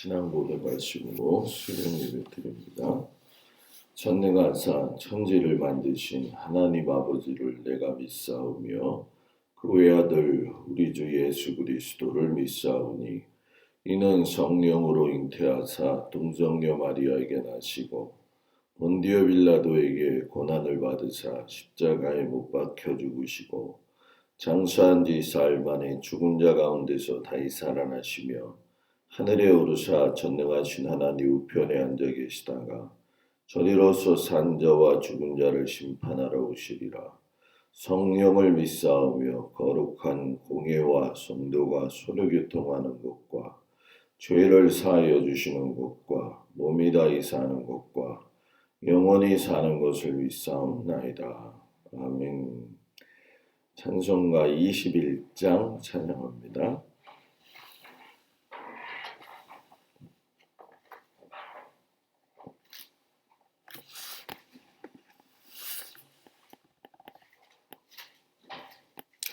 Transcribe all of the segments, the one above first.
신앙고백 말씀으로 수련 예배 드립니다. 전능하사 천지를 만드신 하나님 아버지를 내가 믿사오며 그 외아들 우리 주 예수 그리스도를 믿사오니 이는 성령으로 잉태하사 동정녀 마리아에게 나시고 본디오 빌라도에게 고난을 받으사 십자가에 못 박혀 죽으시고 장사한 지 사흘 만에 죽은 자 가운데서 다시 살아나시며 하늘에 오르사 전능하신 하나님 우편에 앉아 계시다가 저리로서 산 자와 죽은 자를 심판하러 오시리라. 성령을 믿사오며 거룩한 공예와 성도가 서로 교통하는 것과 죄를 사하여 주시는 것과 몸이 다히 사는 것과 영원히 사는 것을 믿사옵나이다. 아멘. 찬송가 21장 찬양합니다.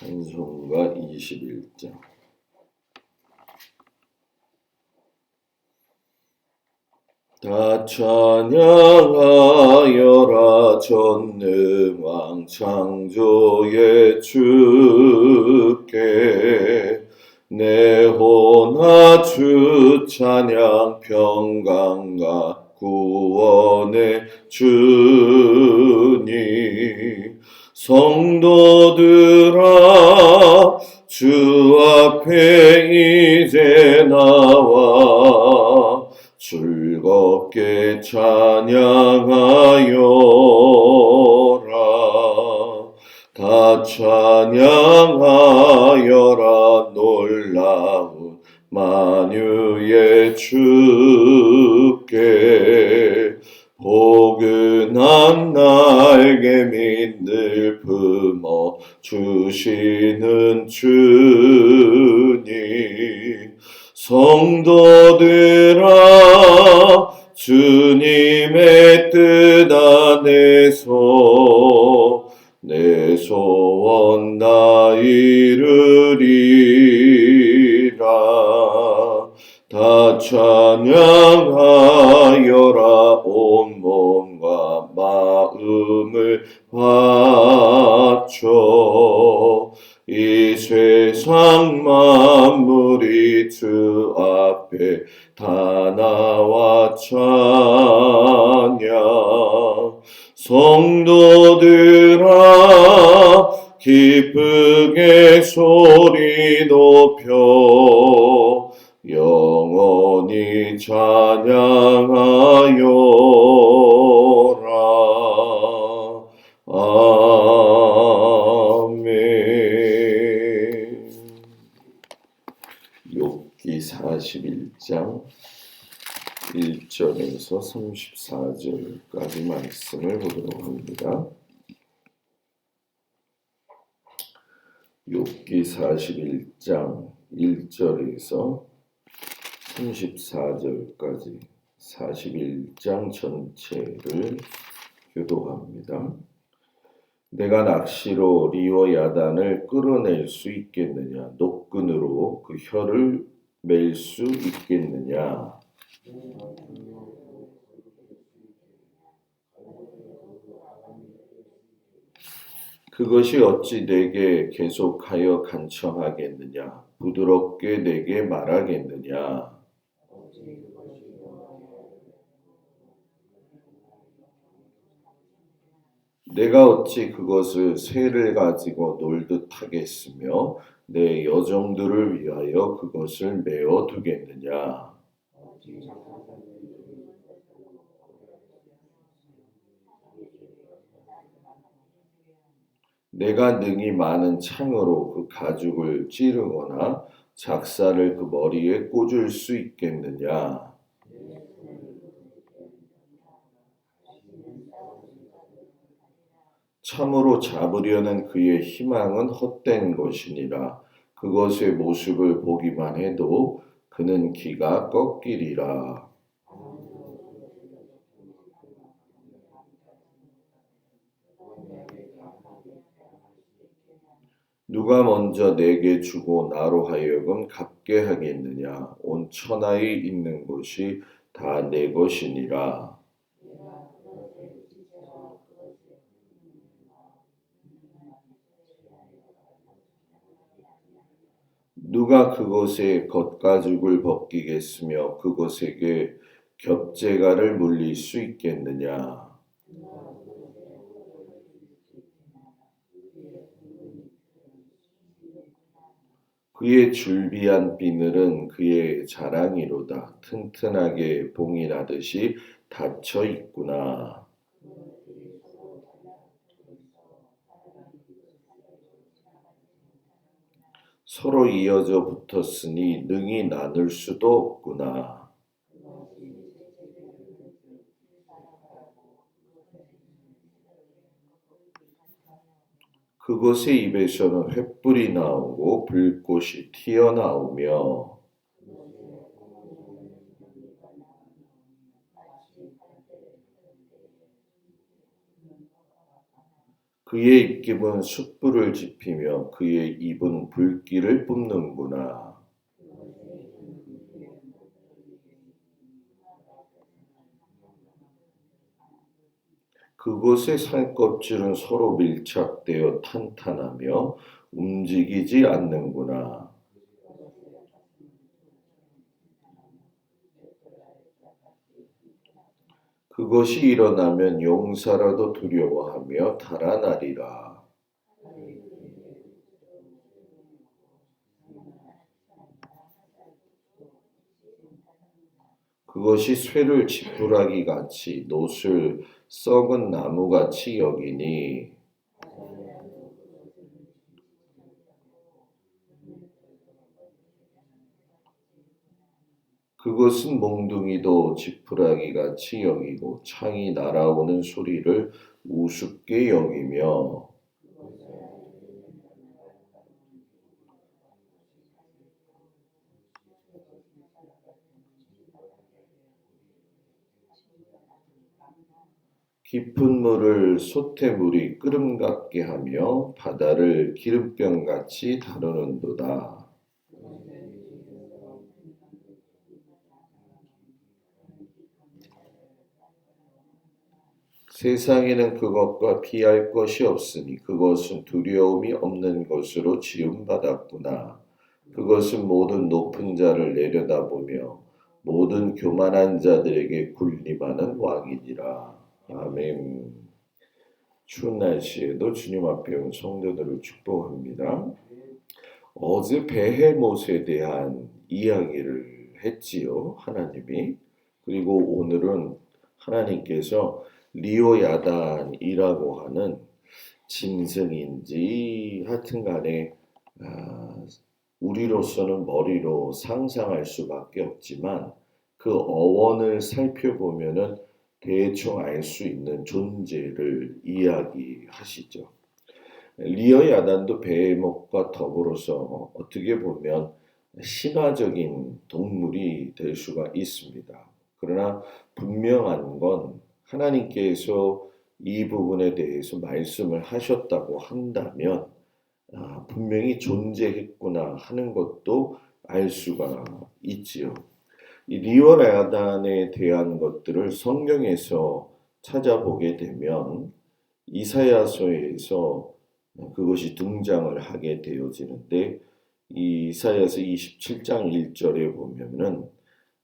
찬송가 21장. 다 찬양하여라 전능왕 창조의 주께 내 혼아 주 찬양 평강과 구원의 주님 성도들아 주 앞에 이제 나와 즐겁게 찬양하여라. 다 찬양하여라 놀라운 만유의 주께 포근한 날개 밑을 품어 주시는 주님 성도들아 주님의 뜻 안에서 내 소원 다 이루리라. 다 찬양하여라 온 몸과 마음을 바쳐 이 세상 만물이 주 앞에 다 나와 찬양 성도들아 기쁘게 소리 높여 영원히 찬양하여라. 아멘. 욥기 41장 1절에서 34절까지 말씀을 보도록 합니다. 욥기 41장 1절에서 34절까지 41장 전체를 교독합니다. 내가 낚시로 리워 야단을 끌어낼 수 있겠느냐? 노끈으로 그 혀를 맬 수 있겠느냐? 그것이 어찌 내게 계속하여 간청하겠느냐? 부드럽게 내게 말하겠느냐? 내가 어찌 그것을 새를 가지고 놀듯 하겠으며 내 여종들을 위하여 그것을 메어 두겠느냐? 내가 능히 많은 창으로 그 가죽을 찌르거나 작사를 그 머리에 꽂을 수 있겠느냐? 참으로 잡으려는 그의 희망은 헛된 것이니라. 그것의 모습을 보기만 해도 그는 기가 꺾이리라. 누가 먼저 내게 주고 나로 하여금 갚게 하겠느냐? 온 천하에 있는 것이 다 내 것이니라. 누가 그것에 겉가죽을 벗기겠으며 그것에게 겹재가를 물릴 수 있겠느냐? 그의 줄비한 비늘은 그의 자랑이로다. 튼튼하게 봉인하듯이 닫혀 있구나. 서로 이어져 붙었으니 능히 나눌 수도 없구나. 그것의 입에서는 횃불이 나오고 불꽃이 튀어나오며 그의 입김은 숯불을 지피며 그의 입은 불길을 뿜는구나. 그곳의 살껍질은 서로 밀착되어 탄탄하며 움직이지 않는구나. 그것이 일어나면 용사라도 두려워하며 달아나리라. 그것이 쇠를 지푸라기 같이 놋을 썩은 나무 같이 여기니 그것은 몽둥이도 지푸라기 같이 여기고 창이 날아오는 소리를 우습게 여기며 깊은 물을 솥에물이 끓음 같게 하며 바다를 기름병 같이 다루는도다. 세상에는 그것과 비할 것이 없으니 그것은 두려움이 없는 것으로 지음받았구나. 그것은 모든 높은 자를 내려다보며 모든 교만한 자들에게 군림하는 왕이니라. 아멘. 추운 날씨에도 주님 앞에 온 성도들을 축복합니다. 어제 베헤못에 대한 이야기를 했지요, 하나님이. 그리고 오늘은 하나님께서 리오야단이라고 하는 짐승인지 하여튼 간에 우리로서는 머리로 상상할 수밖에 없지만 그 어원을 살펴보면은 대충 알 수 있는 존재를 이야기하시죠. 리어야단도 베헤못과 더불어서 어떻게 보면 신화적인 동물이 될 수가 있습니다. 그러나 분명한 건 하나님께서 이 부분에 대해서 말씀을 하셨다고 한다면 분명히 존재했구나 하는 것도 알 수가 있지요. 이 리오야단에 대한 것들을 성경에서 찾아보게 되면 이사야서에서 그것이 등장을 하게 되어지는데 이 이사야서 27장 1절에 보면은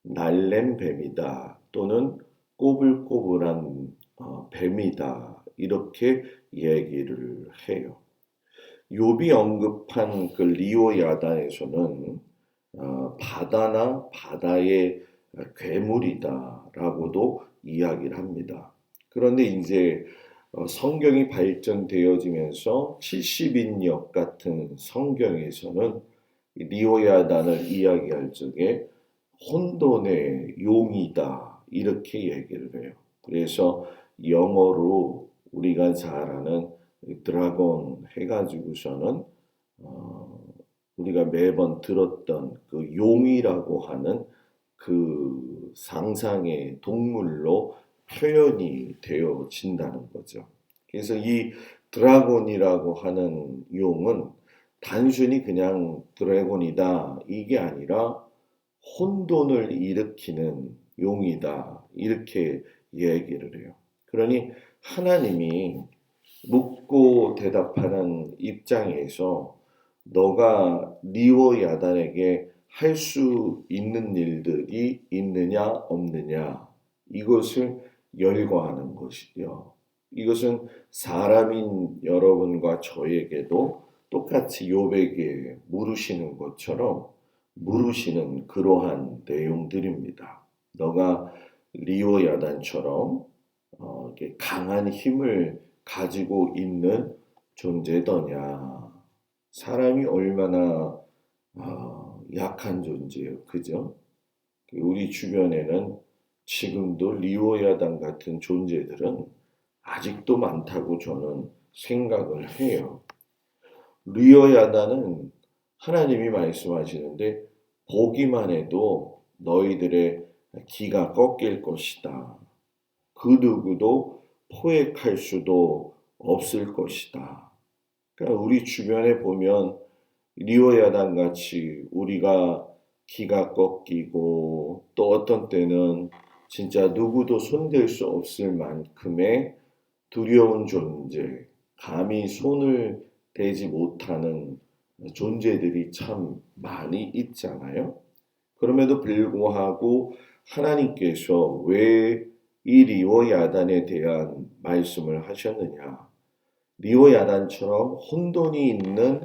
날랜 뱀이다 또는 꼬불꼬불한 뱀이다 이렇게 얘기를 해요. 욥이 언급한 그 리오야단에서는 바다나 바다의 괴물이다라고도 이야기를 합니다. 그런데 이제 성경이 발전되어지면서 70인역 같은 성경에서는 리오야단을 이야기할 적에 혼돈의 용이다 이렇게 얘기를 해요. 그래서 영어로 우리가 잘 아는 드라곤 해가지고서는 우리가 매번 들었던 그 용이라고 하는 그 상상의 동물로 표현이 되어진다는 거죠. 그래서 이 드라곤이라고 하는 용은 단순히 그냥 드래곤이다 이게 아니라 혼돈을 일으키는 용이다 이렇게 얘기를 해요. 그러니 하나님이 묻고 대답하는 입장에서 너가 리오 야단에게 할 수 있는 일들이 있느냐 없느냐 이것을 열거하는 것이요. 이것은 사람인 여러분과 저에게도 똑같이 욥에게 물으시는 것처럼 물으시는 그러한 내용들입니다. 너가 리오 야단처럼 이렇게 강한 힘을 가지고 있는 존재더냐. 사람이 얼마나 약한 존재예요. 그죠? 우리 주변에는 지금도 리오야단 같은 존재들은 아직도 많다고 저는 생각을 해요. 리오야단은 하나님이 말씀하시는데 보기만 해도 너희들의 기가 꺾일 것이다. 그 누구도 포획할 수도 없을 것이다. 그러니까 우리 주변에 보면 리오야단 같이 우리가 기가 꺾이고 또 어떤 때는 진짜 누구도 손댈 수 없을 만큼의 두려운 존재, 감히 손을 대지 못하는 존재들이 참 많이 있잖아요. 그럼에도 불구하고 하나님께서 왜 이 리오야단에 대한 말씀을 하셨느냐. 리오야단처럼 혼돈이 있는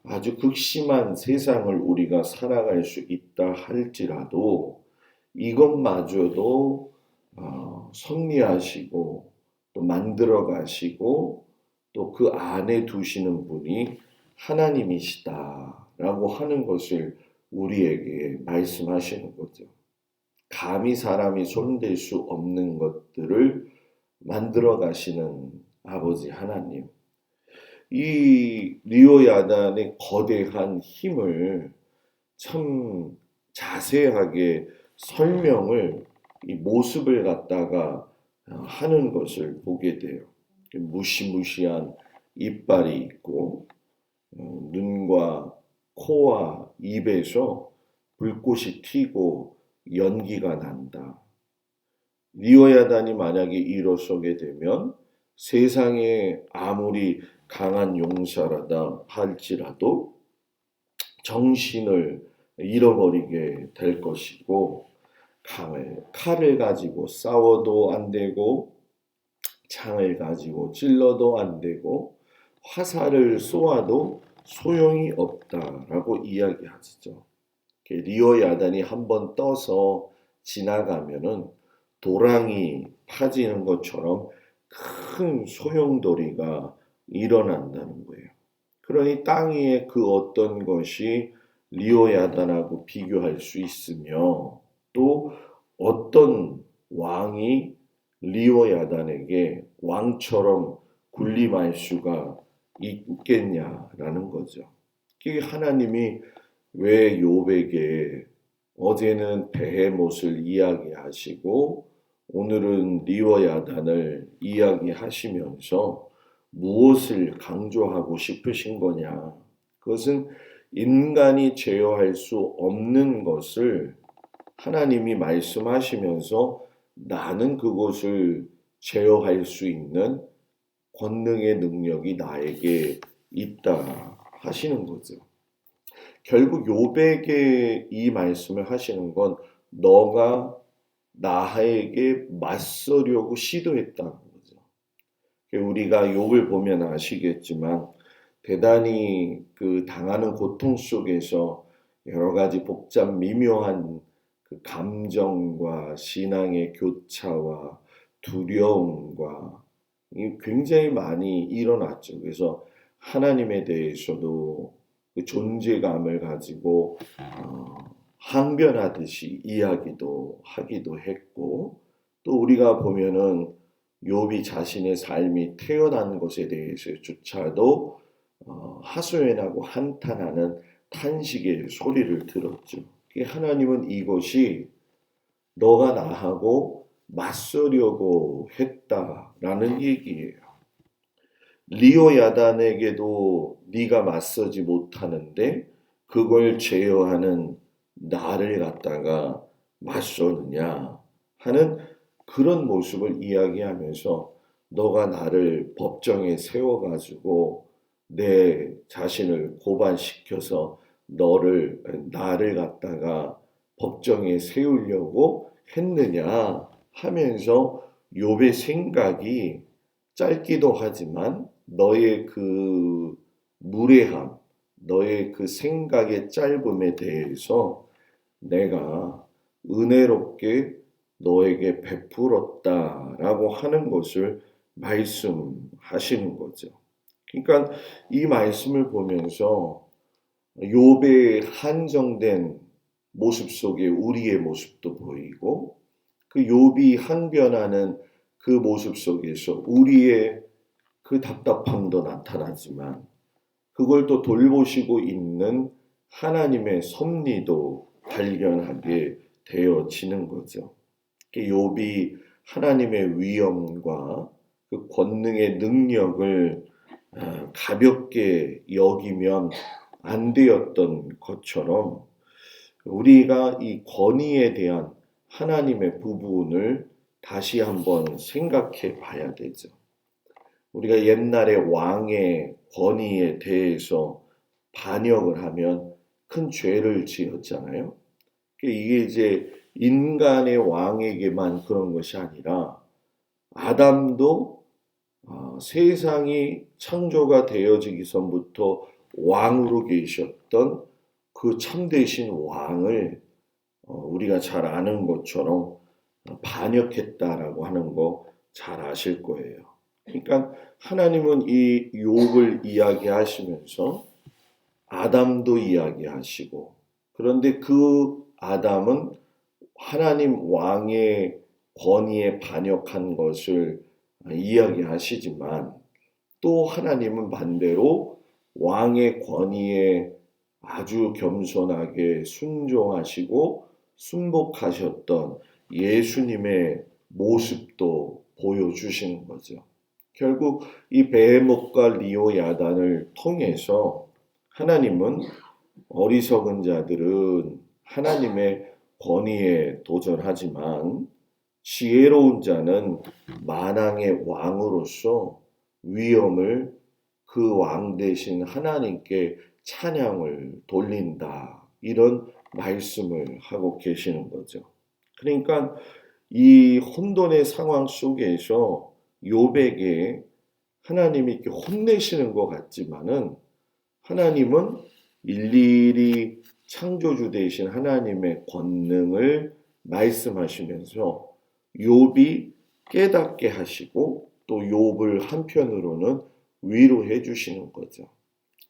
아주 극심한 세상을 우리가 살아갈 수 있다 할지라도 이것마저도 섭리하시고 또 만들어 가시고 또 그 안에 두시는 분이 하나님이시다라고 하는 것을 우리에게 말씀하시는 거죠. 감히 사람이 손댈 수 없는 것들을 만들어 가시는 아버지 하나님. 이 리오야단의 거대한 힘을 참 자세하게 설명을 이 모습을 갖다가 하는 것을 보게 돼요. 무시무시한 이빨이 있고 눈과 코와 입에서 불꽃이 튀고 연기가 난다. 리오야단이 만약에 일어서게 되면 세상에 아무리 강한 용사라다 할지라도 정신을 잃어버리게 될 것이고 칼을 가지고 싸워도 안 되고 창을 가지고 찔러도 안 되고 화살을 쏘아도 소용이 없다라고 이야기하시죠. 리오야단이 한번 떠서 지나가면은 도랑이 파지는 것처럼 큰 소용돌이가 일어난다는 거예요. 그러니 땅 위에 그 어떤 것이 리오야단하고 비교할 수 있으며 또 어떤 왕이 리오야단에게 왕처럼 군림할 수가 있겠냐라는 거죠. 하나님이 왜 욥에게 어제는 베헤못을 이야기하시고 오늘은 리오야단을 이야기하시면서 무엇을 강조하고 싶으신 거냐? 그것은 인간이 제어할 수 없는 것을 하나님이 말씀하시면서 나는 그것을 제어할 수 있는 권능의 능력이 나에게 있다 하시는 거죠. 결국 욥에게 이 말씀을 하시는 건 너가 나에게 맞서려고 시도했다는 거죠. 우리가 욥을 보면 아시겠지만 대단히 그 당하는 고통 속에서 여러 가지 복잡 미묘한 그 감정과 신앙의 교차와 두려움과 굉장히 많이 일어났죠. 그래서 하나님에 대해서도 그 존재감을 가지고 항변하듯이 이야기도 하기도 했고 또 우리가 보면은 욥이 자신의 삶이 태어난 것에 대해서조차도 하소연하고 한탄하는 탄식의 소리를 들었죠. 하나님은 이것이 너가 나하고 맞서려고 했다라는 얘기예요. 리오야단에게도 네가 맞서지 못하는데 그걸 제어하는 나를 갖다가 맞서느냐 하는 그런 모습을 이야기하면서 너가 나를 법정에 세워가지고 내 자신을 고발시켜서 나를 갖다가 법정에 세우려고 했느냐 하면서 욥의 생각이 짧기도 하지만 너의 그 무례함, 너의 그 생각의 짧음에 대해서 내가 은혜롭게 너에게 베풀었다라고 하는 것을 말씀하시는 거죠. 그러니까 이 말씀을 보면서 욥의 한정된 모습 속에 우리의 모습도 보이고 그 욥이 항변하는 그 모습 속에서 우리의 그 답답함도 나타나지만 그걸 또 돌보시고 있는 하나님의 섭리도 발견하게 되어지는 거죠. 욥이 하나님의 위엄과 그 권능의 능력을 가볍게 여기면 안 되었던 것처럼 우리가 이 권위에 대한 하나님의 부분을 다시 한번 생각해 봐야 되죠. 우리가 옛날에 왕의 권위에 대해서 반역을 하면 큰 죄를 지었잖아요. 이게 이제 인간의 왕에게만 그런 것이 아니라 아담도 세상이 창조가 되어지기 전부터 왕으로 계셨던 그 참되신 왕을 우리가 잘 아는 것처럼 반역했다라고 하는 거 잘 아실 거예요. 그러니까 하나님은 이 욥을 이야기하시면서 아담도 이야기하시고 그런데 그 아담은 하나님 왕의 권위에 반역한 것을 이야기하시지만 또 하나님은 반대로 왕의 권위에 아주 겸손하게 순종하시고 순복하셨던 예수님의 모습도 보여주시는 거죠. 결국 이 베헤못과 리오야단을 통해서 하나님은 어리석은 자들은 하나님의 권위에 도전하지만 지혜로운 자는 만왕의 왕으로서 위엄을 그 왕 대신 하나님께 찬양을 돌린다. 이런 말씀을 하고 계시는 거죠. 그러니까 이 혼돈의 상황 속에서 욥에게 하나님이 이렇게 혼내시는 것 같지만은 하나님은 일일이 창조주 되신 하나님의 권능을 말씀하시면서 욥이 깨닫게 하시고 또 욥을 한편으로는 위로해 주시는 거죠.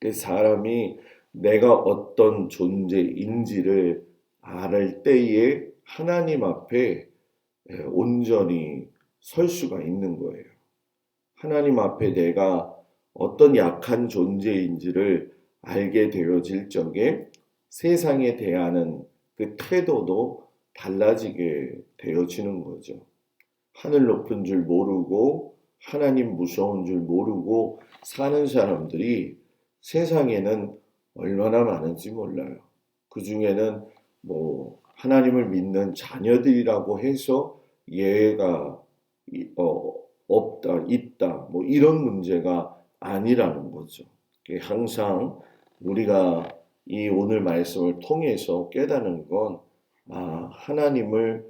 그 사람이 내가 어떤 존재인지를 알 때에 하나님 앞에 온전히 설 수가 있는 거예요. 하나님 앞에 내가 어떤 약한 존재인지를 알게 되어질 적에 세상에 대하는 그 태도도 달라지게 되어지는 거죠. 하늘 높은 줄 모르고 하나님 무서운 줄 모르고 사는 사람들이 세상에는 얼마나 많은지 몰라요. 그 중에는 뭐 하나님을 믿는 자녀들이라고 해서 예외가 없다, 있다, 뭐 이런 문제가 아니라는 거죠. 항상 우리가 이 오늘 말씀을 통해서 깨닫는 건 하나님을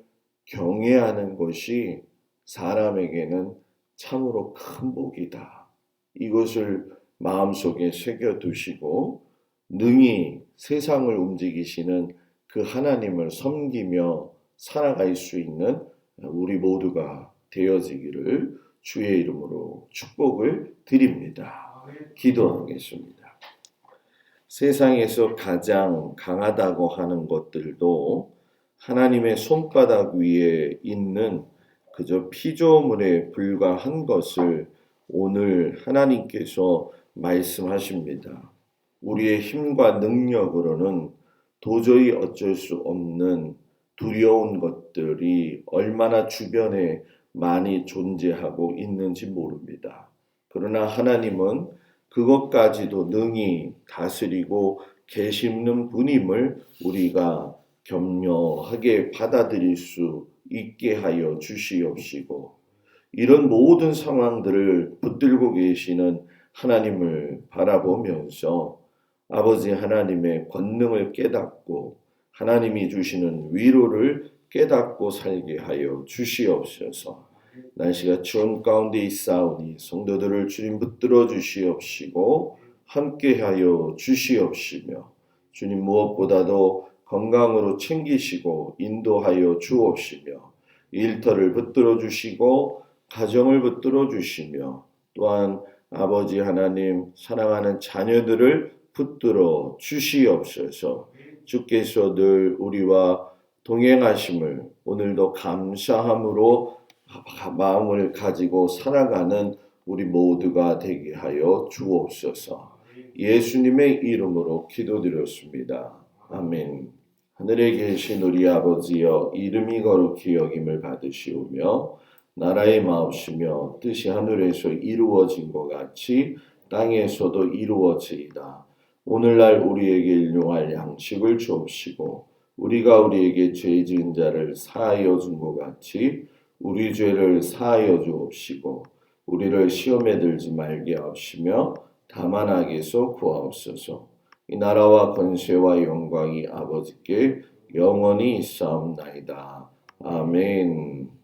경외하는 것이 사람에게는 참으로 큰 복이다. 이것을 마음속에 새겨두시고 능히 세상을 움직이시는 그 하나님을 섬기며 살아갈 수 있는 우리 모두가 되어지기를 주의 이름으로 축복을 드립니다. 기도하겠습니다. 세상에서 가장 강하다고 하는 것들도 하나님의 손바닥 위에 있는 그저 피조물에 불과한 것을 오늘 하나님께서 말씀하십니다. 우리의 힘과 능력으로는 도저히 어쩔 수 없는 두려운 것들이 얼마나 주변에 많이 존재하고 있는지 모릅니다. 그러나 하나님은 그것까지도 능히 다스리고 계시는 분임을 우리가 격려하게 받아들일 수 있게 하여 주시옵시고, 이런 모든 상황들을 붙들고 계시는 하나님을 바라보면서 아버지 하나님의 권능을 깨닫고 하나님이 주시는 위로를 깨닫고 살게 하여 주시옵소서. 날씨가 추운 가운데 있사오니 성도들을 주님 붙들어 주시옵시고 함께하여 주시옵시며, 주님 무엇보다도 건강으로 챙기시고 인도하여 주옵시며, 일터를 붙들어 주시고 가정을 붙들어 주시며, 또한 아버지 하나님 사랑하는 자녀들을 붙들어 주시옵소서. 주께서 늘 우리와 동행하심을 오늘도 감사함으로 마음을 가지고 살아가는 우리 모두가 되게 하여 주옵소서. 예수님의 이름으로 기도드렸습니다. 아멘. 하늘에 계신 우리 아버지여, 이름이 거룩히 여김을 받으시오며 나라의 마옵시며 뜻이 하늘에서 이루어진 것 같이 땅에서도 이루어지이다. 오늘날 우리에게 일용할 양식을 주옵시고 우리가 우리에게 죄 지은 자를 사하여 준 것 같이 우리 죄를 사하여 주옵시고 우리를 시험에 들지 말게 하옵시며 다만 악에서 구하옵소서. 이 나라와 권세와 영광이 아버지께 영원히 있사옵나이다. 아멘.